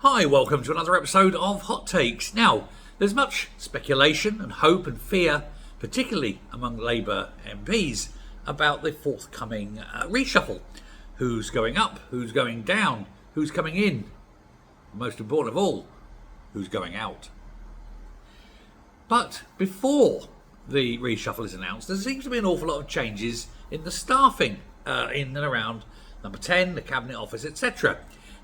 Hi, welcome to another episode of Hot Takes. Now, there's much speculation and hope and fear, particularly among Labour MPs, about the forthcoming reshuffle. Who's going up, who's going down, who's coming in, most important of all, who's going out. But before the reshuffle is announced, there seems to be an awful lot of changes in the staffing in and around number 10, the Cabinet Office, etc.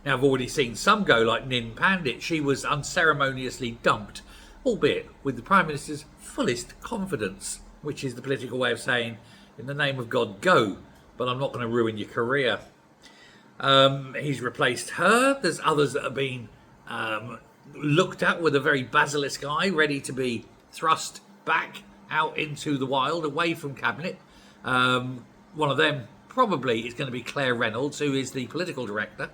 Now, I've already seen some go, like Nin Pandit. She was unceremoniously dumped, albeit with the Prime Minister's fullest confidence, which is the political way of saying, in the name of God, go, but I'm not going to ruin your career. He's replaced her. There's others that have been looked at with a very basilisk eye, ready to be thrust back out into the wild, away from Cabinet. One of them probably is going to be Claire Reynolds, who is the political director.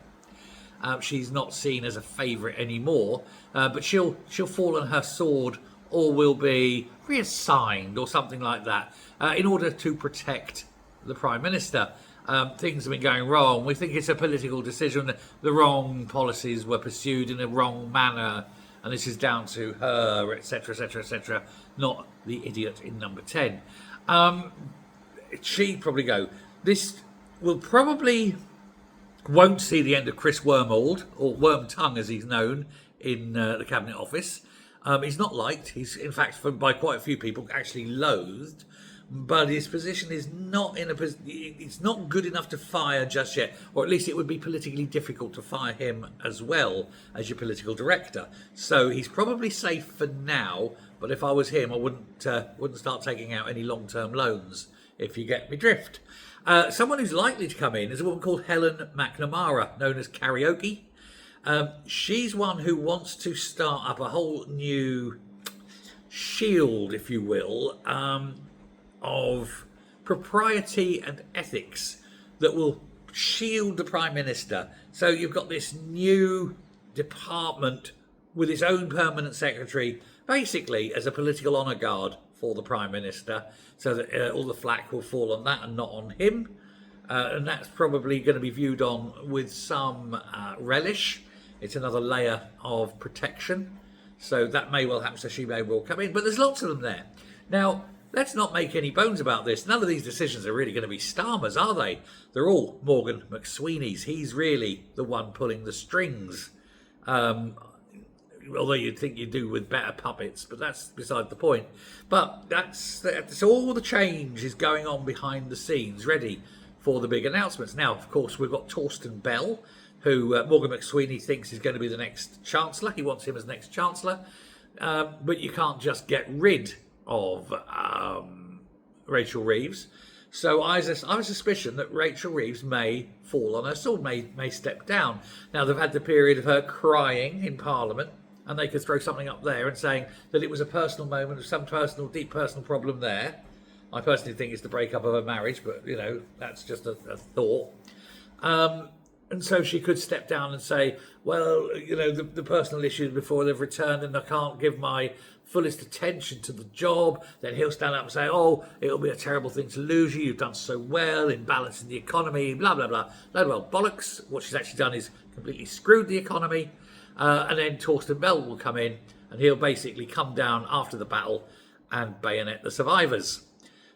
She's not seen as a favourite anymore, but she'll fall on her sword or will be reassigned or something like that in order to protect the Prime Minister. Things have been going wrong. We think it's a political decision. The wrong policies were pursued in a wrong manner, and this is down to her, etc., etc., etc., not the idiot in number 10. She'd probably go. This will probably won't see the end of Chris Wormald, or Wormtongue as he's known in the Cabinet Office. He's not liked. He's, in fact, by quite a few people, actually loathed. But his position is not it's not good enough to fire just yet, or at least it would be politically difficult to fire him as well as your political director. So he's probably safe for now. But if I was him, I wouldn't start taking out any long-term loans, if you get me drift. Someone who's likely to come in is a woman called Helen McNamara, known as Karaoke. She's one who wants to start up a whole new shield, if you will, of propriety and ethics that will shield the Prime Minister. So you've got this new department with its own permanent secretary, basically as a political honour guard for the Prime Minister, so that all the flack will fall on that and not on him. And that's probably going to be viewed on with some relish. It's another layer of protection. So that may well happen, so she may well come in. But there's lots of them there. Now, let's not make any bones about this. None of these decisions are really going to be Starmer's, are they? They're all Morgan McSweeney's. He's really the one pulling the strings. Although you'd think you do with better puppets, but that's beside the point. But that's all the change is going on behind the scenes, ready for the big announcements. Now, of course, we've got Torsten Bell, who Morgan McSweeney thinks is going to be the next chancellor. He wants him as next chancellor. But you can't just get rid of Rachel Reeves. So I have a suspicion that Rachel Reeves may fall on her sword, may step down. Now, they've had the period of her crying in Parliament, and they could throw something up there and saying that it was a personal moment of some deep personal problem there. I personally think it's the breakup of a marriage, but, that's just a thought. And so she could step down and say, well, the personal issues before they've returned and I can't give my fullest attention to the job. Then he'll stand up and say, oh, it'll be a terrible thing to lose you. You've done so well in balancing the economy, blah, blah, blah. Well, bollocks. What she's actually done is completely screwed the economy. And then Torsten Bell will come in and he'll basically come down after the battle and bayonet the survivors.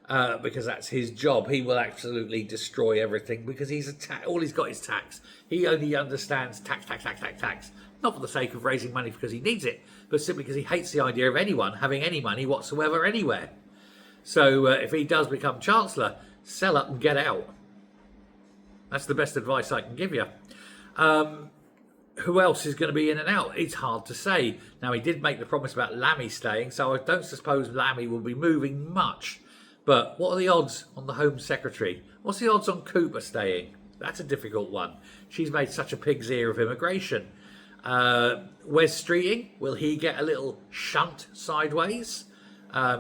Because that's his job. He will absolutely destroy everything because all he's got is tax. He only understands tax. Not for the sake of raising money because he needs it, but simply because he hates the idea of anyone having any money whatsoever anywhere. So if he does become Chancellor, sell up and get out. That's the best advice I can give you. Who else is going to be in and out? It's hard to say. Now, he did make the promise about Lammy staying, so I don't suppose Lammy will be moving much. But what are the odds on the Home Secretary? What's the odds on Cooper staying? That's a difficult one. She's made such a pig's ear of immigration. Wes Streeting, will he get a little shunt sideways?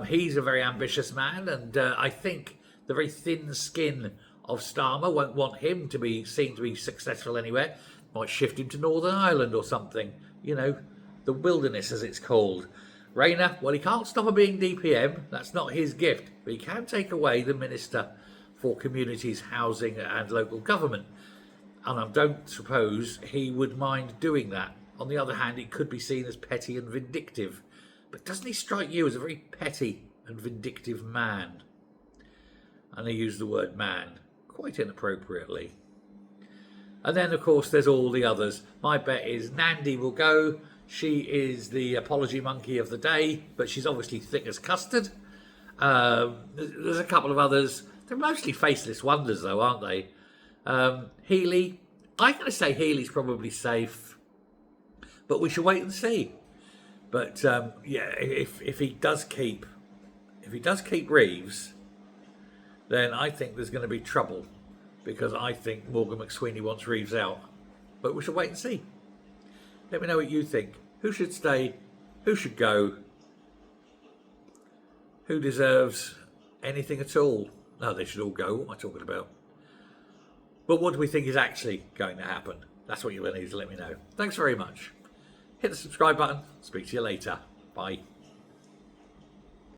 He's a very ambitious man, and I think the very thin skin of Starmer won't want him to be seen to be successful anywhere. Might shift him to Northern Ireland or something. The wilderness, as it's called. Rayner, well, he can't stop her being DPM. That's not his gift. But he can take away the Minister for Communities, Housing and Local Government. And I don't suppose he would mind doing that. On the other hand, it could be seen as petty and vindictive. But doesn't he strike you as a very petty and vindictive man? And I use the word man quite inappropriately. And then, of course, there's all the others. My bet is Nandi will go. She is the apology monkey of the day, but she's obviously thick as custard. There's a couple of others. They're mostly faceless wonders, though, aren't they? Healy. I'm going to say Healy's probably safe, but we shall wait and see. But yeah, if he does keep Reeves, then I think there's going to be trouble, because I think Morgan McSweeney wants Reeves out. But we shall wait and see. Let me know what you think. Who should stay? Who should go? Who deserves anything at all? No, they should all go. What am I talking about? But what do we think is actually going to happen? That's what you're going to need to let me know. Thanks very much. Hit the subscribe button. Speak to you later. Bye.